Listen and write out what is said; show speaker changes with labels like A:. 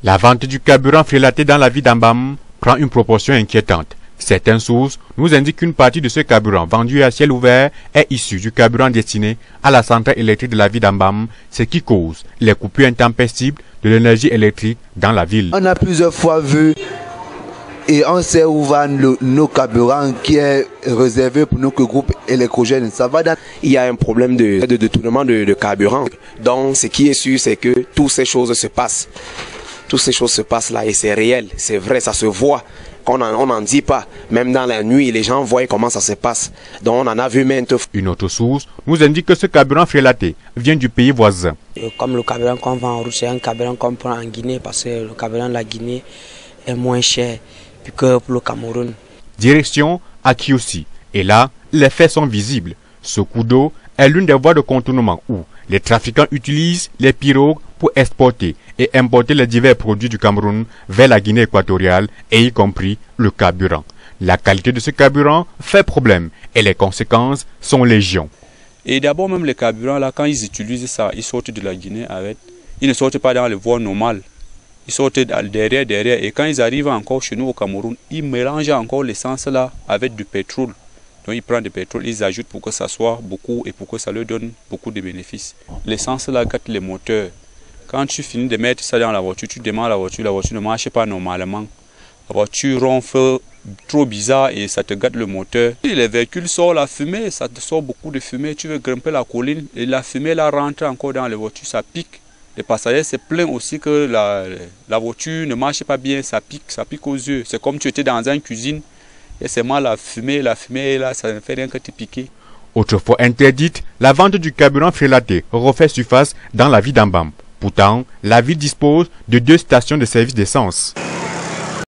A: La vente du carburant frélaté dans la ville d'Ambam prend une proportion inquiétante. Certaines sources nous indiquent qu'une partie de ce carburant vendu à ciel ouvert est issue du carburant destiné à la centrale électrique de la ville d'Ambam, ce qui cause les coupures intempestibles de l'énergie électrique dans la ville.
B: On a plusieurs fois vu et on sait où va nos carburants qui est réservé pour nos groupes électrogènes. Ça va dans...
C: Il y a un problème de détournement de carburant. Donc ce qui est sûr, c'est que toutes ces choses se passent. Toutes ces choses se passent là et c'est réel, c'est vrai, ça se voit. On n'en dit pas. Même dans la nuit, les gens voient comment ça se passe. Donc on en a vu maintes fois.
A: Une autre source nous indique que ce carburant frélaté vient du pays voisin.
D: Comme le carburant qu'on vend en route, c'est un carburant qu'on prend en Guinée parce que le carburant de la Guinée est moins cher que pour le Cameroun.
A: Direction à Kiossi. Et là, les faits sont visibles. Ce coup d'eau est l'une des voies de contournement où les trafiquants utilisent les pirogues pour exporter et importer les divers produits du Cameroun vers la Guinée équatoriale et y compris le carburant. La qualité de ce carburant fait problème et les conséquences sont légion.
E: Et d'abord même les carburants là, quand ils utilisent ça, ils sortent de la Guinée avec, ils ne sortent pas dans les voies normales. Ils sortent derrière et quand ils arrivent encore chez nous au Cameroun, ils mélangent encore l'essence là avec du pétrole. Donc ils prennent du pétrole, ils ajoutent pour que ça soit beaucoup et pour que ça leur donne beaucoup de bénéfices. L'essence là gâte les moteurs. Quand tu finis de mettre ça dans la voiture, tu démarres la voiture ne marche pas normalement. La voiture ronfle trop bizarre et ça te gâte le moteur. Et les véhicules sortent la fumée, ça te sort beaucoup de fumée. Tu veux grimper la colline et la fumée là rentre encore dans les voitures, ça pique. Les passagers se plaignent aussi que la voiture ne marche pas bien, ça pique aux yeux. C'est comme tu étais dans une cuisine et c'est mal la fumée là, ça ne fait rien que te piquer.
A: Autrefois interdite, la vente du carburant frélaté refait surface dans la ville d'Ambam. Pourtant, la ville dispose de 2 stations de service d'essence.